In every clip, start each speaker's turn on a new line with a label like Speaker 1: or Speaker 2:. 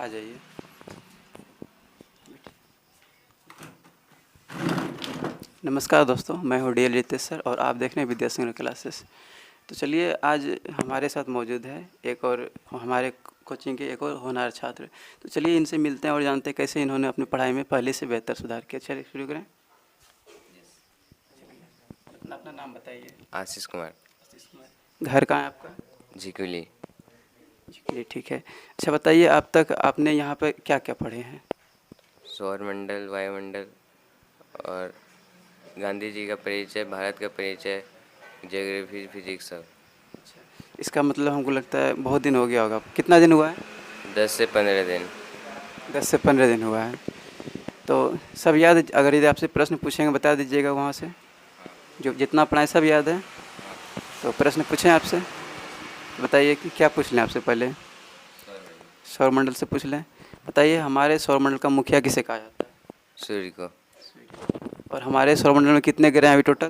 Speaker 1: आ जाइए। नमस्कार दोस्तों, मैं हूँ डीएल रितेश सर और आप देख रहे हैं विद्यासिंह क्लासेस। तो चलिए, आज हमारे साथ मौजूद है एक और हमारे कोचिंग के एक और होनहार छात्र। तो चलिए इनसे मिलते हैं और जानते हैं कैसे इन्होंने अपनी पढ़ाई में पहले से बेहतर सुधार किया। चलिए शुरू करें। अपना नाम बताइए।
Speaker 2: आशीष कुमार।
Speaker 1: घर कहाँ है आपका?
Speaker 2: झिकुली।
Speaker 1: जी ठीक है। अच्छा बताइए, अब तक आपने यहाँ पर क्या क्या पढ़े हैं?
Speaker 2: सौरमंडल, वायुमंडल और गांधी जी का परिचय, भारत का परिचय, ज्योग्राफी, फिजिक्स सब।
Speaker 1: इसका मतलब हमको लगता है बहुत दिन हो गया होगा। कितना दिन हुआ है?
Speaker 2: 10 से 15 दिन।
Speaker 1: 10 से 15 दिन हुआ है। तो सब याद है? अगर यदि आपसे प्रश्न पूछेंगे बता दीजिएगा वहाँ से, जो जितना पढ़ाए सब याद है? तो प्रश्न पूछें आपसे, बताइए कि क्या पूछ लें आपसे पहले? सौरमंडल से पूछ लें। बताइए, हमारे सौरमंडल का मुखिया किसे कहा जाता है?
Speaker 2: सूर्य को।
Speaker 1: और हमारे सौरमंडल में कितने ग्रह हैं अभी टोटल?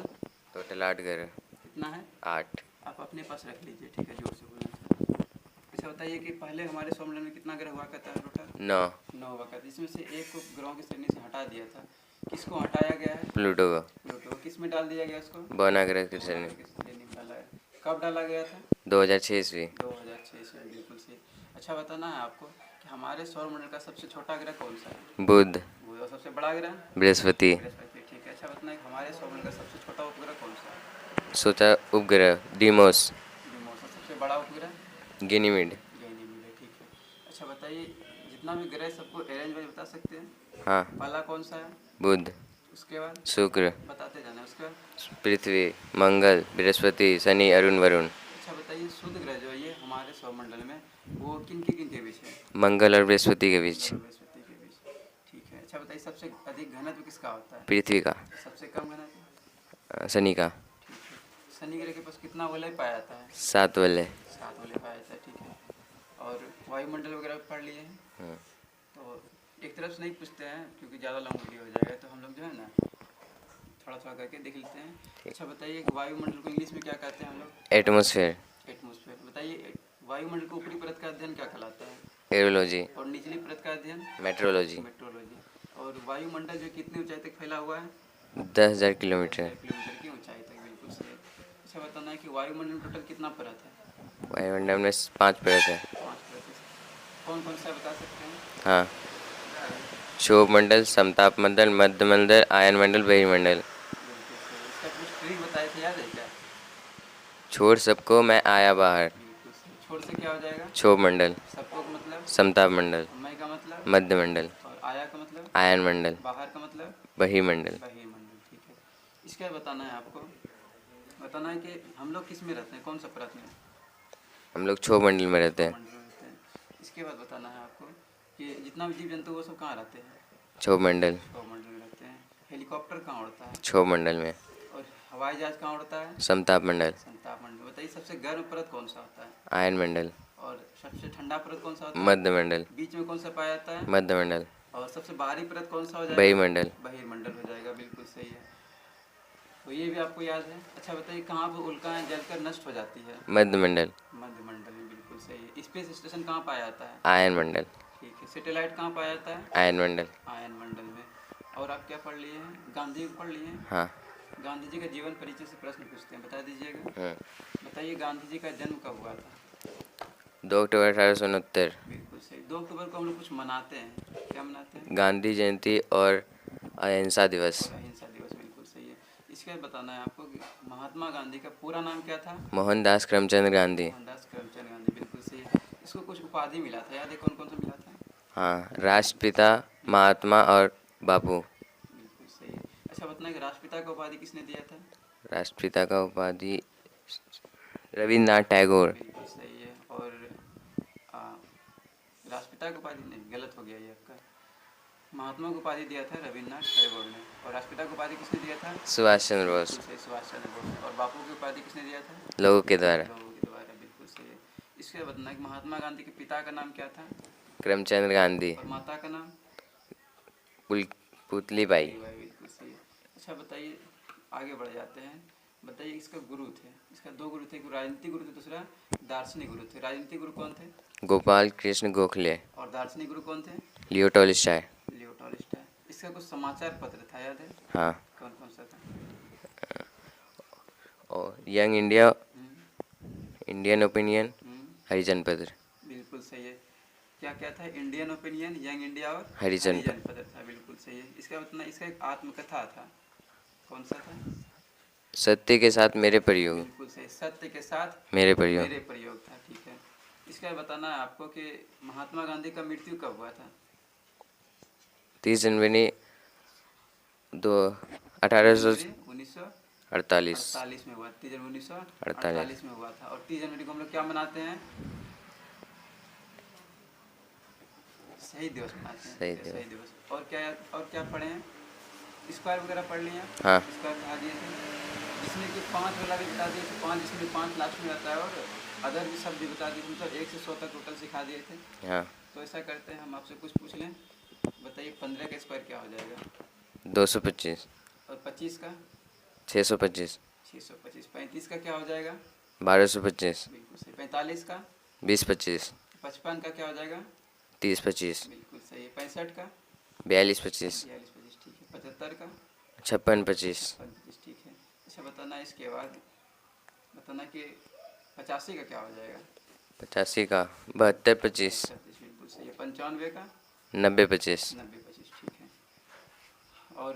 Speaker 2: टोटल 8 ग्रह।
Speaker 1: कितना है?
Speaker 2: 8।
Speaker 1: आप अपने पास रख लीजिए, ठीक है, जोर से बोलना। अच्छा बताइए कि पहले हमारे सौरमंडल में कितना ग्रह हुआ करता है टोटल?
Speaker 2: 9।
Speaker 1: 9 हुआ करता है। इसमें से एक को ग्रहों की श्रेणी से हटा दिया था। किसको हटाया गया है?
Speaker 2: प्लूटो को।
Speaker 1: प्लूटो। किस में डाल दिया गया उसको?
Speaker 2: बौना ग्रह की
Speaker 1: बौना
Speaker 2: श्रेणी।
Speaker 1: ग्रह की श्रेणी में डाला है। कब डाला गया था?
Speaker 2: 2006 ईस्वी।
Speaker 1: 2006 से, बिल्कुल सही। अच्छा बताना है आपको कि हमारे सौरमंडल का सबसे छोटा ग्रह कौन सा है?
Speaker 2: बुध।
Speaker 1: वो और सबसे बड़ा ग्रह?
Speaker 2: बृहस्पति।
Speaker 1: बृहस्पति, ठीक है। अच्छा बताना है कि हमारे सौरमंडल का सबसे छोटा उपग्रह कौन सा है?
Speaker 2: सोचा उपग्रह डीमोस।
Speaker 1: डिमोस। और सबसे बड़ा उपग्रह?
Speaker 2: गैनीमीड।
Speaker 1: गैनीमीड, ठीक है। अच्छा बताइए, जितना भी ग्रह सबको अरेंज वाइज बता सकते हैं?
Speaker 2: हाँ।
Speaker 1: पहला कौन सा है?
Speaker 2: बुध।
Speaker 1: उसके बाद?
Speaker 2: शुक्र।
Speaker 1: बताते जाना। उसके बाद?
Speaker 2: पृथ्वी, मंगल, बृहस्पति, शनि, अरुण, वरुण।
Speaker 1: अच्छा बताइए, शुद्ध ग्रह जो है ये हमारे सौरमंडल में वो किन के बीच है?
Speaker 2: मंगल और बृहस्पति के बीच।
Speaker 1: मंगल और बृहस्पति के बीच, ठीक है। अच्छा बताइए, सबसे अधिक घनत्व किसका होता है?
Speaker 2: पृथ्वी का।
Speaker 1: सबसे कम घनत्व?
Speaker 2: शनि का।
Speaker 1: ठीक है। शनि ग्रह के पास कितना वलय पाया जाता है?
Speaker 2: 7 वलय।
Speaker 1: 7 वलय पाया जाता है, ठीक है। और वायुमंडल वगैरह पढ़ लिए हैं? तो एक तरफ से नहीं पूछते हैं क्योंकि ज़्यादा लंबा वीडियो हो जाएगा, तो हम लोग जो है ना थोड़ा थोड़ा करके देख लेते हैं। अच्छा बताइए कि वायुमंडल को इंग्लिश में क्या कहते हैं हम लोग?
Speaker 2: एटमॉस्फेयर।
Speaker 1: एटमॉस्फेयर। बताइए, वायुमंडल को ऊपरी परत का अध्ययन क्या कहलाता है?
Speaker 2: एरोलॉजी।
Speaker 1: और निचली परत का अध्ययन?
Speaker 2: मेट्रोलॉजी।
Speaker 1: मेट्रोलॉजी। और वायुमंडल जो कितनी ऊंचाई तक फैला हुआ है?
Speaker 2: 10,000 किलोमीटर।
Speaker 1: 10,000 किलोमीटर की ऊंचाई तक, बिल्कुल सही है। अच्छा बताना है कि वायुमंडल में टोटल कितना परत है?
Speaker 2: वायुमंडल में 5 परत है।
Speaker 1: 5 परत है। कौन कौन सा बता सकते हैं?
Speaker 2: हाँ। क्षोभ मंडल, समताप मंडल, मध्य मंडल, आयन मंडल, बहिर्मंडल।
Speaker 1: बिल्कुल सही। इसका कुछ ट्रिक बताए थे, याद है क्या?
Speaker 2: छोड़ सबको मैं आया बाहर।
Speaker 1: बिल्कुल सही। छोड़ से क्या हो जाएगा?
Speaker 2: क्षोभ मंडल।
Speaker 1: सबको का मतलब?
Speaker 2: समताप मंडल।
Speaker 1: मैं का मतलब?
Speaker 2: मध्य मंडल।
Speaker 1: और आया का मतलब?
Speaker 2: आयन मंडल।
Speaker 1: बाहर का मतलब?
Speaker 2: बहिर्मंडल।
Speaker 1: बहिर्मंडल, ठीक है। इसका बताना है आपको। बताना है कि हम लोग किस में रहते हैं, कौन सा परत में?
Speaker 2: हम लोग क्षोभ मंडल में रहते हैं।
Speaker 1: मंडल में रहते हैं। इसके बाद बताना है आपको कि जितना भी जीव जंतु वो सब कहाँ रहते हैं?
Speaker 2: क्षोभ मंडल।
Speaker 1: मंडल में रहते हैं। हेलीकॉप्टर कहाँ उड़ता है?
Speaker 2: क्षोभ मंडल में।
Speaker 1: और हवाई जहाज कहाँ उड़ता है?
Speaker 2: समताप मंडल।
Speaker 1: संताप मंडल। बताइए, सबसे गर्म परत कौन सा होता है?
Speaker 2: आयन मंडल।
Speaker 1: और सबसे ठंडा परत कौन सा होता है?
Speaker 2: मध्य मंडल।
Speaker 1: बीच में कौन सा पाया जाता है?
Speaker 2: मध्य मंडल।
Speaker 1: और सबसे बाहरी परत कौन सा हो जाएगा?
Speaker 2: बहिर्मंडल।
Speaker 1: बहिर्मंडल हो जाएगा, बिल्कुल सही है। तो ये भी आपको याद है। अच्छा बताइए, कहाँ पर उल्काएं जलकर नष्ट हो जाती है?
Speaker 2: मध्य मंडल।
Speaker 1: मध्य मंडल में, बिल्कुल सही है। स्पेस स्टेशन कहाँ पाया जाता है?
Speaker 2: आयन मंडल।
Speaker 1: ठीक है। सैटेलाइट कहाँ पाया जाता है?
Speaker 2: आयन मंडल।
Speaker 1: आयन मंडल में। और आप क्या पढ़ लिए हैं? गांधी को पढ़ लिए हैं?
Speaker 2: हाँ।
Speaker 1: गांधी जी का जीवन परिचय से प्रश्न पूछते हैं, बता दीजिएगा। बताइए, गांधी जी का जन्म कब हुआ था?
Speaker 2: 2 अक्टूबर 1869।
Speaker 1: बिल्कुल सही। 2 अक्टूबर को हम लोग कुछ मनाते हैं, क्या मनाते हैं?
Speaker 2: गांधी जयंती और अहिंसा दिवस।
Speaker 1: और अहिंसा दिवस, बिल्कुल सही है। इसके बाद बताना है आपको कि महात्मा गांधी का पूरा नाम क्या था?
Speaker 2: मोहनदास करमचंद गांधी।
Speaker 1: मोहनदास करमचंद गांधी, बिल्कुल सही है। इसको कुछ उपाधि मिला था, याद है कौन कौन सा मिला था?
Speaker 2: हाँ, राष्ट्रपिता, महात्मा और बापू।
Speaker 1: बिल्कुल सही है। अच्छा बताना कि राष्ट्रपिता का उपाधि किसने दिया था?
Speaker 2: राष्ट्रपिता का उपाधि रविन्द्रनाथ टैगोर।
Speaker 1: बिल्कुल सही है। और आ, राष्ट्रपिता की उपाधि नहीं, गलत हो गया ये आपका। महात्मा को उपाधि दिया था रविन्द्रनाथ टैगोर ने। और राष्ट्रपिता को उपाधि किसने दिया था?
Speaker 2: सुभाष चंद्र बोस।
Speaker 1: बिल्कुल सही, सुभाष चंद्र बोस। और बापू की उपाधि किसने दिया था?
Speaker 2: लोगों के द्वारा।
Speaker 1: लोगों के द्वारा, बिल्कुल सही है। इसके बाद बताना कि महात्मा गांधी के पिता का नाम क्या था?
Speaker 2: करमचंद गांधी।
Speaker 1: और माता का नाम?
Speaker 2: पुतली बाई।
Speaker 1: बिल्कुल सही है। अच्छा बताइए, आगे बढ़ जाते हैं। बताइए इसका गुरु थे, इसका दो गुरु थे, एक राजनीतिक गुरु थे, दूसरा दार्शनिक गुरु थे। राजनीतिक गुरु कौन थे?
Speaker 2: गोपाल कृष्ण गोखले।
Speaker 1: और दार्शनिक गुरु कौन थे?
Speaker 2: लियो टॉलस्टॉय।
Speaker 1: लियो टॉलस्टॉय। इसका कुछ समाचार पत्र था, याद है?
Speaker 2: हाँ।
Speaker 1: कौन कौन सा था?
Speaker 2: और यंग इंडिया,
Speaker 1: हम्म,
Speaker 2: इंडियन ओपिनियन,
Speaker 1: हम्म,
Speaker 2: हरिजन पत्र।
Speaker 1: बिल्कुल सही है। क्या क्या था? इंडियन ओपिनियन, यंग इंडिया और
Speaker 2: हरिजन
Speaker 1: पत्र था। बिल्कुल सही है। इसका बताना, इसका एक आत्मकथा था, कौन सा था?
Speaker 2: सत्य के साथ मेरे प्रयोग।
Speaker 1: बिल्कुल सही, सत्य के साथ
Speaker 2: मेरे प्रयोग।
Speaker 1: मेरे प्रयोग था। ठीक है। इसका बताना है आपको कि महात्मा गांधी का मृत्यु कब हुआ था?
Speaker 2: 30 जनवरी 1848।
Speaker 1: 1948 में हुआ। 30 जनवरी 1948 में हुआ था। और 30 जनवरी को हम लोग क्या मनाते हैं? शहीद दिवस मनाते हैं। शहीद दिवस। और क्या पढ़े हैं? स्क्वायर वगैरह पढ़ लिए हैं?
Speaker 2: हाँ।
Speaker 1: स्क्वायर कहा दिए थे, जिसमें कि 5 वाला भी बता दिए थे, 5 इसमें 5 लास्ट में आता है, और अदर भी शब्द भी बता दिए, मतलब 1 से 100 तक टोटल सिखा दिए थे।
Speaker 2: हाँ।
Speaker 1: तो ऐसा करते हैं, हम आपसे कुछ पूछ लें। बताइए 15 का स्क्वायर क्या हो जाएगा?
Speaker 2: 225।
Speaker 1: और 25 का?
Speaker 2: 625।
Speaker 1: 625। 35 का क्या हो जाएगा?
Speaker 2: 1225।
Speaker 1: बिल्कुल सही। 45 का?
Speaker 2: 2025।
Speaker 1: 55 का क्या हो जाएगा?
Speaker 2: 3025।
Speaker 1: बिल्कुल सही है। 65 का?
Speaker 2: 4225।
Speaker 1: 4225। ठीक है। 75 का?
Speaker 2: 5625।
Speaker 1: 5625। ठीक है। अच्छा बताना, इसके बाद बताना कि 85 का क्या हो जाएगा?
Speaker 2: 85 का 7225।
Speaker 1: 36। बिल्कुल सही है। 95 का?
Speaker 2: 9025।
Speaker 1: 9025। ठीक है। और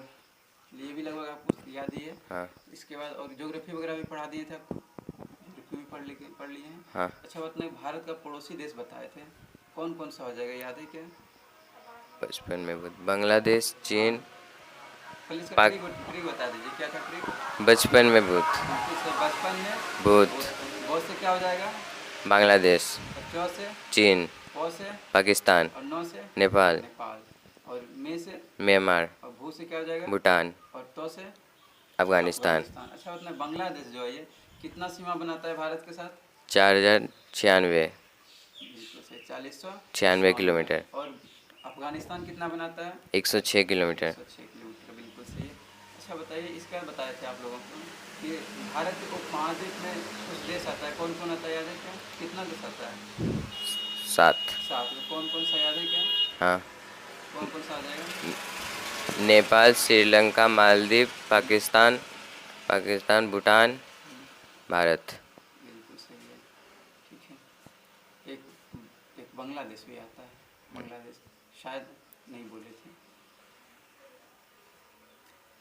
Speaker 1: ये भी लगभग आपको याद ही है।
Speaker 2: हाँ।
Speaker 1: इसके बाद और ज्योग्राफी वगैरह भी पढ़ा दिए थे आपको, ज्योग्राफी भी पढ़ लिए हैं।
Speaker 2: हाँ।
Speaker 1: अच्छा बताना, भारत का पड़ोसी देश बताए थे, कौन कौन सा हो जाएगा, याद है क्या?
Speaker 2: बचपन में बांग्लादेश, चीन,
Speaker 1: पहले इसका
Speaker 2: पाक।
Speaker 1: ट्रिक बता दीजिए, क्या था ट्रिक?
Speaker 2: बचपन में बुद्ध।
Speaker 1: बिल्कुल सही। बचपन में
Speaker 2: बुद्ध।
Speaker 1: बहुत से क्या हो जाएगा?
Speaker 2: बांग्लादेश,
Speaker 1: और 4 से?
Speaker 2: चीन,
Speaker 1: पौ से?
Speaker 2: पाकिस्तान,
Speaker 1: और 9 से?
Speaker 2: नेपाल,
Speaker 1: नेपाल। और मे से?
Speaker 2: म्यांमार,
Speaker 1: और भू से क्या हो जाएगा?
Speaker 2: भूटान,
Speaker 1: और तो से?
Speaker 2: अफगानिस्तान।
Speaker 1: अच्छा मतलब बांग्लादेश जो है, ये कितना सीमा बनाता है भारत के साथ?
Speaker 2: 4096।
Speaker 1: बिल्कुल सही। 4096
Speaker 2: किलोमीटर।
Speaker 1: और अफगानिस्तान कितना बनाता है?
Speaker 2: 106 किलोमीटर।
Speaker 1: 106 किलोमीटर। बिल्कुल सही है। अच्छा बताइए, इसका बताए थे आप लोगों को कि भारत के उपमहाद्वीप में कुछ देश आता है, कौन कौन आता है, याद है क्या? कितना देश आता है?
Speaker 2: 7।
Speaker 1: 7। कौन कौन सा, याद है क्या?
Speaker 2: हाँ।
Speaker 1: कौन कौन सा आ जाएगा?
Speaker 2: नेपाल, श्रीलंका, मालदीव, पाकिस्तान, भूटान, भारत।
Speaker 1: बिल्कुल सही है। ठीक है। एक एक बांग्लादेश भी आता है, बांग्लादेश शायद नहीं बोले थे।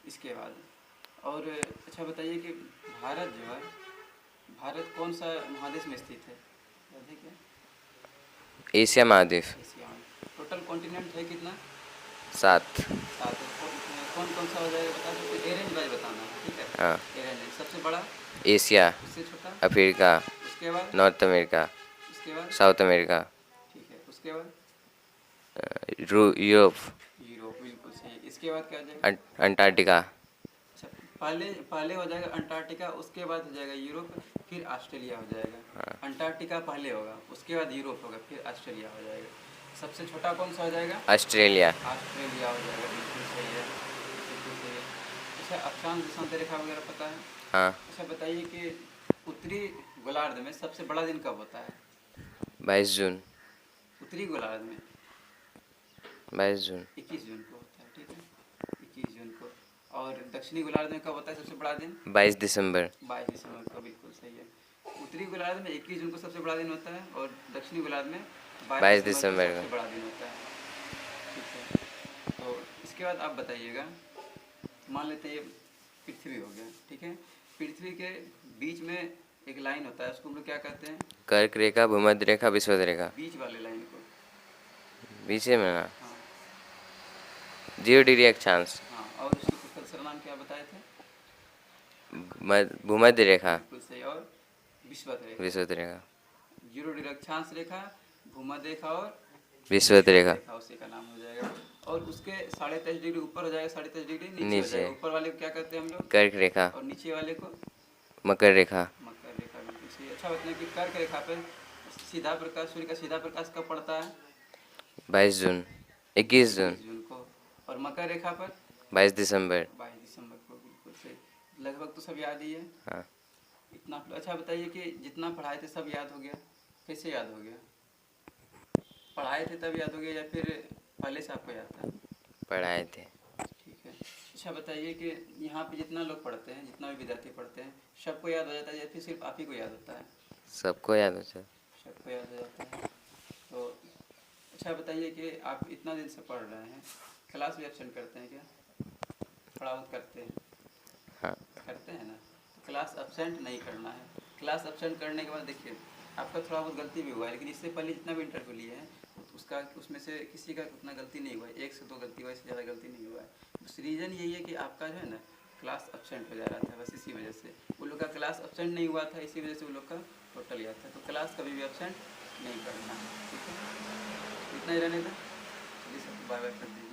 Speaker 1: इसके बाद और अच्छा बताइए कि भारत जो है, भारत कौन सा महादेश में स्थित है, याद है क्या?
Speaker 2: एशिया महाद्वीप।
Speaker 1: एशिया में। टोटल कॉन्टिनेंट है कितना?
Speaker 2: 7।
Speaker 1: 7। कौन कौन सा हो जाएगा बता सकते? एरेंज वाइज बताना है, ठीक है?
Speaker 2: हाँ।
Speaker 1: एरेंज सबसे बड़ा,
Speaker 2: एशिया,
Speaker 1: उससे छोटा,
Speaker 2: अफ्रीका,
Speaker 1: उसके बाद,
Speaker 2: नॉर्थ अमेरिका,
Speaker 1: उसके बाद,
Speaker 2: साउथ अमेरिका,
Speaker 1: ठीक है, उसके बाद
Speaker 2: यूरोप,
Speaker 1: यूरोप। बिल्कुल सही है। इसके बाद क्या हो जाएगा?
Speaker 2: अंटार्कटिका।
Speaker 1: अच्छा पहले पहले हो जाएगा अंटार्कटिका, उसके बाद हो जाएगा यूरोप, फिर ऑस्ट्रेलिया हो जाएगा। अंटार्कटिका पहले होगा, उसके बाद यूरोप होगा, फिर ऑस्ट्रेलिया हो जाएगा। सबसे छोटा कौन सा हो जाएगा?
Speaker 2: ऑस्ट्रेलिया।
Speaker 1: ऑस्ट्रेलिया हो जाएगा। बिल्कुल सही है, बिल्कुल सही है। अच्छा अक्षांश देशांत रेखा वगैरह पता है?
Speaker 2: हाँ।
Speaker 1: अच्छा बताइए कि उत्तरी गोलार्ध में सबसे बड़ा दिन कब होता है?
Speaker 2: 22 जून।
Speaker 1: उत्तरी गोलार्ध में
Speaker 2: 22 जून।
Speaker 1: 21 जून को होता है, ठीक है, 21 जून को। और दक्षिणी गोलार्ध में कब होता है सबसे बड़ा दिन?
Speaker 2: 22 दिसंबर।
Speaker 1: 22 दिसंबर को। बिल्कुल सही है। उत्तरी गोलार्ध में 21 जून को सबसे बड़ा दिन होता है, और दक्षिणी गोलार्ध में 22 दिसंबर को सबसे बड़ा दिन होता है, ठीक है। तो इसके बाद आप बताइएगा, मान लेते हैं ये पृथ्वी हो गया, ठीक है। पृथ्वी के बीच में एक लाइन होता है, उसको हम लोग क्या कहते हैं?
Speaker 2: कर्क रेखा, भूमध्य रेखा, विषुवत रेखा।
Speaker 1: बीच वाले लाइन को?
Speaker 2: बीच में ना
Speaker 1: हाँ
Speaker 2: 0 डिग्री अक्षांश।
Speaker 1: हाँ। और उसकी पुस्तक सरनाम क्या बताए थे?
Speaker 2: भूमध्य रेखा,
Speaker 1: बिल्कुल सही। और विषुवत रेखा?
Speaker 2: विषुवत रेखा।
Speaker 1: 0 डिग्री अक्षांश रेखा, भूमध्य रेखा और
Speaker 2: विषुवत रेखा।
Speaker 1: उसी का नाम हो जाएगा। और उसके 23.5 डिग्री ऊपर हो जाएगा, 23.5 डिग्री नीचे हो
Speaker 2: नीचे।
Speaker 1: जाएगा। ऊपर वाले को क्या कहते हैं हम लोग?
Speaker 2: कर्क रेखा।
Speaker 1: और नीचे वाले को?
Speaker 2: मकर रेखा।
Speaker 1: मकर रेखा। बिल्कुल सही। अच्छा बताइए कि कर्क रेखा पे सीधा प्रकाश, सूर्य का सीधा प्रकाश कब पड़ता है?
Speaker 2: 22 जून, 21 जून,
Speaker 1: 21 जून को। और मकर रेखा पर?
Speaker 2: 22 दिसंबर।
Speaker 1: 22 दिसंबर को। बिल्कुल सही। लगभग तो सब याद ही है।
Speaker 2: हाँ,
Speaker 1: इतना अच्छा बताइए कि जितना पढ़ाए थे सब याद हो गया, कैसे याद हो गया? पढ़ाए थे तब याद हो गया या फिर पहले से आपको याद था?
Speaker 2: पढ़ाए थे।
Speaker 1: ठीक है। अच्छा बताइए कि यहाँ पे जितना लोग पढ़ते हैं, जितना भी विद्यार्थी पढ़ते हैं, सबको याद हो जाता है या फिर सिर्फ आप ही को याद होता है?
Speaker 2: सबको याद हो सर।
Speaker 1: सबको याद हो जाता है। तो अच्छा बताइए कि आप इतना दिन से पढ़ रहे हैं, क्लास भी एब्सेंट करते हैं क्या? पढ़ावत करते हैं?
Speaker 2: हाँ,
Speaker 1: करते हैं ना। तो क्लास एब्सेंट नहीं करना है। क्लास एब्सेंट करने के बाद देखिए आपका थोड़ा बहुत गलती भी हुआ है, लेकिन इससे पहले जितना भी इंटरव्यू लिए हैं उसका उसमें से किसी का उतना गलती नहीं हुआ है, 1 से 2 गलती हुआ है, इससे ज़्यादा गलती नहीं हुआ है। बस रीज़न यही है कि आपका जो है ना क्लास एब्सेंट हो जा रहा था, बस इसी वजह से। वो लोग का क्लास एब्सेंट नहीं हुआ था, इसी वजह से वो लोग का टोटल याद था। तो क्लास कभी भी एब्सेंट नहीं करना है, ठीक है? इतना ही रहने का, चलिए सबको बाय बाय कर दीजिए।